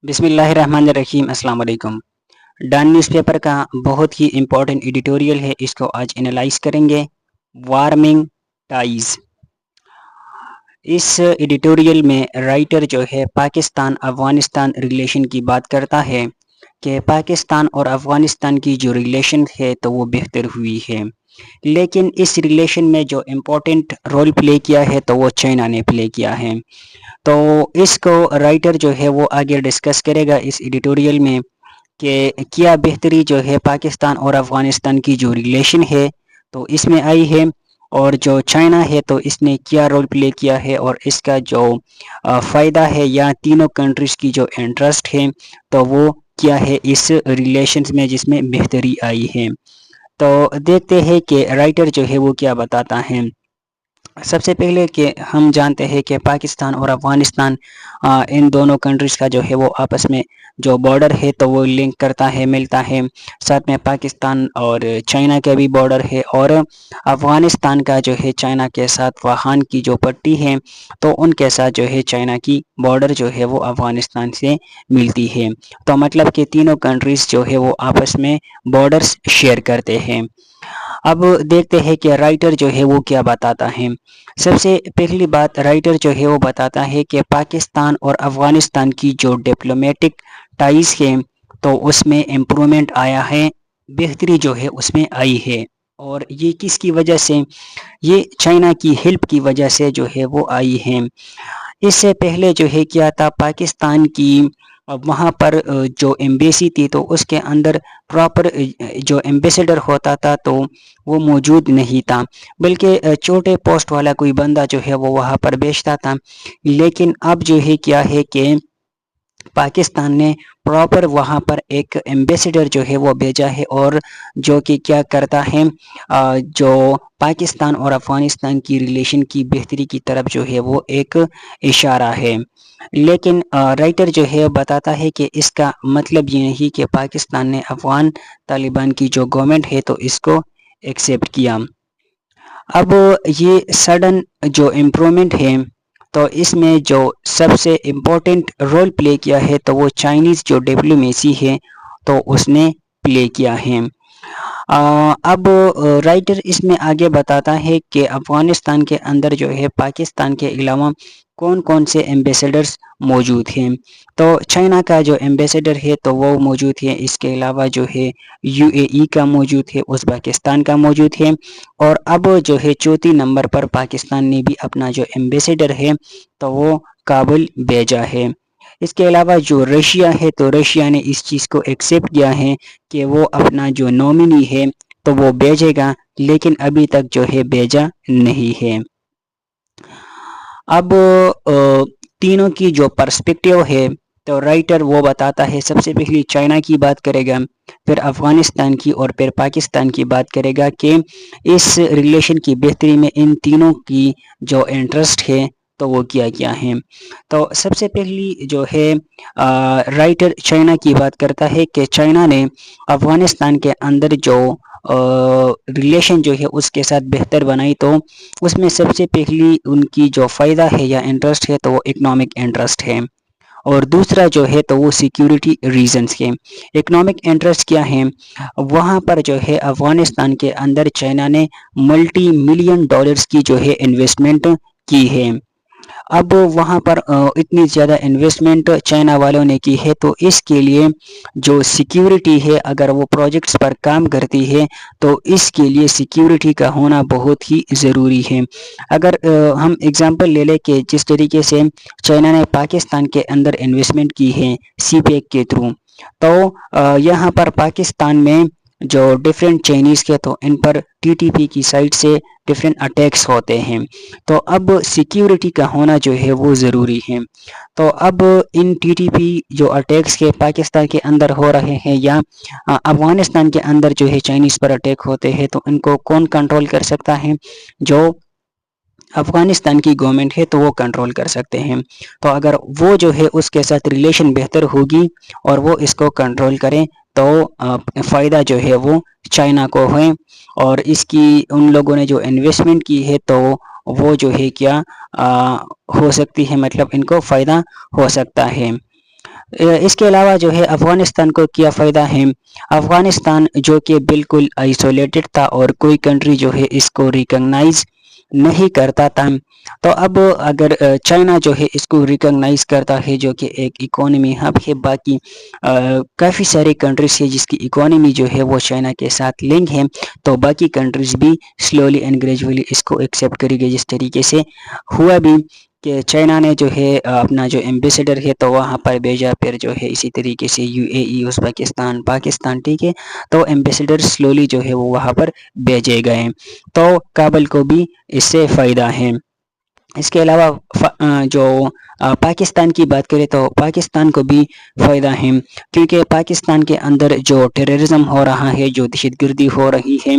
بسم اللہ الرحمن الرحیم۔ السلام علیکم۔ ڈان نیوز پیپر کا بہت ہی امپورٹنٹ ایڈیٹوریل ہے، اس کو آج انالائز کریں گے۔ Warming ties. اس ایڈیٹوریل میں رائٹر جو ہے پاکستان افغانستان ریلیشن کی بات کرتا ہے کہ پاکستان اور افغانستان کی جو ریلیشن ہے تو وہ بہتر ہوئی ہے، لیکن اس ریلیشن میں جو امپورٹنٹ رول پلے کیا ہے تو وہ چائنا نے پلے کیا ہے۔ تو اس کو رائٹر جو ہے وہ آگے ڈسکس کرے گا اس ایڈیٹوریل میں کہ کیا بہتری جو ہے پاکستان اور افغانستان کی جو ریلیشن ہے تو اس میں آئی ہے، اور جو چائنا ہے تو اس نے کیا رول پلے کیا ہے، اور اس کا جو فائدہ ہے یا تینوں کنٹریز کی جو انٹرسٹ ہے تو وہ کیا ہے اس ریلیشنز میں جس میں بہتری آئی ہے۔ تو دیکھتے ہیں کہ رائٹر جو ہے وہ کیا بتاتا ہے۔ سب سے پہلے کہ ہم جانتے ہیں کہ پاکستان اور افغانستان ان دونوں کنٹریز کا جو ہے وہ آپس میں جو بارڈر ہے تو وہ لنک کرتا ہے، ملتا ہے۔ ساتھ میں پاکستان اور چائنا کا بھی بارڈر ہے، اور افغانستان کا جو ہے چائنا کے ساتھ واہان کی جو پٹی ہے تو ان کے ساتھ جو ہے چائنا کی بارڈر جو ہے وہ افغانستان سے ملتی ہے۔ تو مطلب کہ تینوں کنٹریز جو ہے وہ آپس میں بارڈرز شیئر کرتے ہیں۔ اب دیکھتے ہیں کہ رائٹر جو ہے وہ کیا بتاتا ہے۔ سب سے پہلی بات رائٹر جو ہے وہ بتاتا ہے کہ پاکستان اور افغانستان کی جو ڈپلومیٹک ٹائز ہے تو اس میں امپرومنٹ آیا ہے، بہتری جو ہے اس میں آئی ہے، اور یہ کس کی وجہ سے؟ یہ چائنا کی ہیلپ کی وجہ سے جو ہے وہ آئی ہے۔ اس سے پہلے جو ہے کیا تھا، پاکستان کی وہاں پر جو ایمبیسی تھی تو اس کے اندر پراپر جو ایمبیسیڈر ہوتا تھا تو وہ موجود نہیں تھا، بلکہ چھوٹے پوسٹ والا کوئی بندہ جو ہے وہ وہاں پر بیچتا تھا۔ لیکن اب جو ہے کیا ہے کہ پاکستان نے پراپر وہاں پر ایک ایمبیسیڈر جو ہے وہ بھیجا ہے، اور جو کہ کیا کرتا ہے، جو پاکستان اور افغانستان کی ریلیشن کی بہتری کی طرف جو ہے وہ ایک اشارہ ہے۔ لیکن رائٹر جو ہے بتاتا ہے کہ اس کا مطلب یہ نہیں کہ پاکستان نے افغان طالبان کی جو گورنمنٹ ہے تو اس کو ایکسیپٹ کیا۔ اب یہ سڈن جو امپرومنٹ ہے تو اس میں جو سب سے امپورٹنٹ رول پلے کیا ہے تو وہ چائنیز جو ڈپلومیسی ہے تو اس نے پلے کیا ہے۔ اب رائٹر اس میں آگے بتاتا ہے کہ افغانستان کے اندر جو ہے پاکستان کے علاوہ کون کون سے ایمبیسیڈرز موجود ہیں۔ تو چائنا کا جو ایمبیسیڈر ہے تو وہ موجود ہے، اس کے علاوہ جو ہے UAE کا موجود ہے، ازبکستان کا موجود ہے، اور اب جو ہے چوتھی نمبر پر پاکستان نے بھی اپنا جو ایمبیسیڈر ہے تو وہ کابل بھیجا ہے۔ اس کے علاوہ جو رشیا ہے تو رشیا نے اس چیز کو ایکسیپٹ کیا ہے کہ وہ اپنا جو نومینی ہے تو وہ بھیجے گا، لیکن ابھی تک جو ہے بھیجا نہیں ہے۔ اب تینوں کی جو پرسپیکٹیو ہے تو رائٹر وہ بتاتا ہے، سب سے پہلی چائنا کی بات کرے گا، پھر افغانستان کی، اور پھر پاکستان کی بات کرے گا کہ اس ریلیشن کی بہتری میں ان تینوں کی جو انٹرسٹ ہے تو وہ کیا کیا ہے۔ تو سب سے پہلی جو ہے رائٹر چائنا کی بات کرتا ہے کہ چائنا نے افغانستان کے اندر جو ریلیشن جو ہے اس کے ساتھ بہتر بنائی، تو اس میں سب سے پہلی ان کی جو فائدہ ہے یا انٹرسٹ ہے تو وہ اکنامک انٹرسٹ ہے، اور دوسرا جو ہے تو وہ سیکیورٹی ریزنز کے۔ اکنامک انٹرسٹ کیا ہے؟ وہاں پر جو ہے افغانستان کے اندر چائنا نے ملٹی ملین ڈالرز کی جو ہے انویسٹمنٹ کی ہے۔ اب وہاں پر اتنی زیادہ انویسٹمنٹ چائنا والوں نے کی ہے تو اس کے لیے جو سیکیورٹی ہے، اگر وہ پروجیکٹس پر کام کرتی ہے تو اس کے لیے سیکیورٹی کا ہونا بہت ہی ضروری ہے۔ اگر ہم اگزامپل لے لیں کہ جس طریقے سے چائنا نے پاکستان کے اندر انویسٹمنٹ کی ہے سی پیک کے تھرو، تو یہاں پر پاکستان میں جو ڈیفرنٹ چائنیز کے تو ان پر TTP کی سائٹ سے ڈیفرنٹ اٹیکس ہوتے ہیں، تو اب سیکیورٹی کا ہونا جو ہے وہ ضروری ہے۔ تو اب ان TTP جو اٹیکس کے پاکستان کے اندر ہو رہے ہیں یا افغانستان کے اندر جو ہے چائنیز پر اٹیک ہوتے ہیں تو ان کو کون کنٹرول کر سکتا ہے؟ جو افغانستان کی گورنمنٹ ہے تو وہ کنٹرول کر سکتے ہیں۔ تو اگر وہ جو ہے اس کے ساتھ ریلیشن بہتر ہوگی اور وہ اس کو کنٹرول کریں تو فائدہ جو ہے وہ چائنا کو ہے، اور اس کی ان لوگوں نے جو انویسٹمنٹ کی ہے تو وہ جو ہے کیا ہو سکتی ہے، مطلب ان کو فائدہ ہو سکتا ہے۔ اس کے علاوہ جو ہے افغانستان کو کیا فائدہ ہے؟ افغانستان جو کہ بالکل آئسولیٹڈ تھا اور کوئی کنٹری جو ہے اس کو ریکگنائز نہیں کرتا تھا، تو اب اگر چائنا جو ہے اس کو ریکگنائز کرتا ہے، جو کہ ایک اکانومی ہب ہے، باقی کافی سارے کنٹریز ہے جس کی اکانومی جو ہے وہ چائنا کے ساتھ لنک ہے، تو باقی کنٹریز بھی سلولی اینڈ گریجولی اس کو ایکسیپٹ کرے گی، جس طریقے سے ہوا بھی کہ چائنا نے جو ہے اپنا جو ایمبیسیڈر ہے تو وہاں پر بھیجا، پھر جو ہے اسی طریقے سے you a E, Uzbekistan, Pakistan, ٹھیک ہے، تو ایمبیسیڈر سلولی جو ہے وہ وہاں پر بھیجے گئے، تو کابل کو بھی اس سے فائدہ ہے۔ اس کے علاوہ جو پاکستان کی بات کریں تو پاکستان کو بھی فائدہ ہے، کیونکہ پاکستان کے اندر جو ٹیررزم ہو رہا ہے، جو دہشت گردی ہو رہی ہے،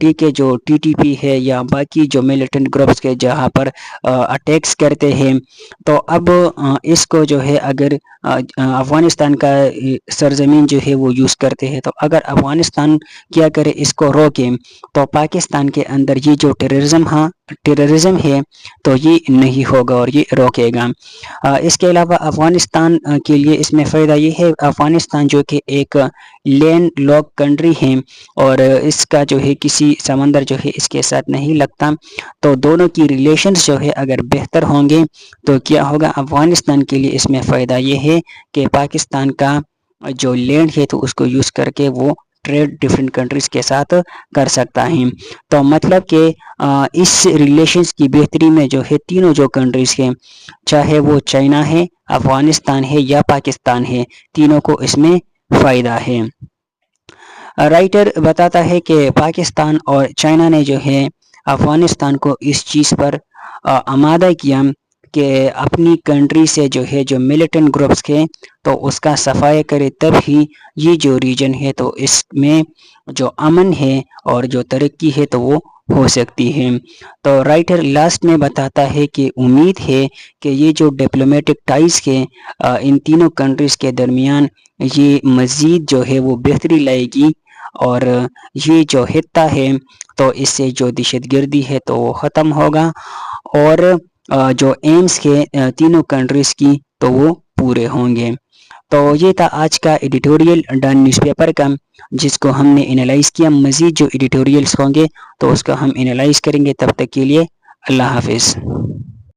ٹھیک ہے، جو ٹی ٹی پی ہے یا باقی جو ملیٹنٹ گروپس کے جہاں پر اٹیکس کرتے ہیں، تو اب اس کو جو ہے اگر افغانستان کا سرزمین جو ہے وہ یوز کرتے ہیں، تو اگر افغانستان کیا کرے اس کو روکے، تو پاکستان کے اندر یہ جو ٹیررزم ہے تو یہ نہیں ہوگا اور یہ روکے گا۔ اس کے علاوہ افغانستان کے لیے اس میں فائدہ یہ ہے، افغانستان جو کہ ایک لینڈ لاک کنٹری ہے اور اس کا جو ہے کسی سمندر جو ہے اس کے ساتھ نہیں لگتا، تو دونوں کی ریلیشنز جو ہے اگر بہتر ہوں گے تو کیا ہوگا، افغانستان کے لیے اس میں فائدہ یہ ہے کہ پاکستان کا جو لینڈ ہے تو اس کو یوز کر کے وہ ٹریڈ ڈفرینٹ کنٹریز کے ساتھ کر سکتا ہے، تو مطلب کہ اس ریلیشنز کی بہتری میں جو ہے تینوں جو کنٹریز ہیں، چاہے وہ چائنا ہے، افغانستان ہے یا پاکستان ہے، تینوں کو اس میں فائدہ ہے۔ رائٹر بتاتا ہے کہ پاکستان اور چائنا نے جو ہے افغانستان کو اس چیز پر آمادہ کیا کہ اپنی کنٹری سے جو ہے جو ملیٹنٹ گروپس کے تو اس کا صفائی کرے، تب ہی یہ جو ریجن ہے تو اس میں جو امن ہے اور جو ترقی ہے تو وہ ہو سکتی ہے۔ تو رائٹر لاسٹ میں بتاتا ہے کہ امید ہے کہ یہ جو ڈپلومیٹک ٹائز کے ان تینوں کنٹریز کے درمیان یہ مزید جو ہے وہ بہتری لائے گی، اور یہ جو خطہ ہے تو اس سے جو دہشت گردی ہے تو وہ ختم ہوگا، اور جو ایمز کے تینوں کنٹریز کی تو وہ پورے ہوں گے۔ تو یہ تھا آج کا ایڈیٹوریل ڈان نیوز پیپر کا، جس کو ہم نے انالائز کیا۔ مزید جو ایڈیٹوریلز ہوں گے تو اس کو ہم انالائز کریں گے، تب تک کے لیے اللہ حافظ۔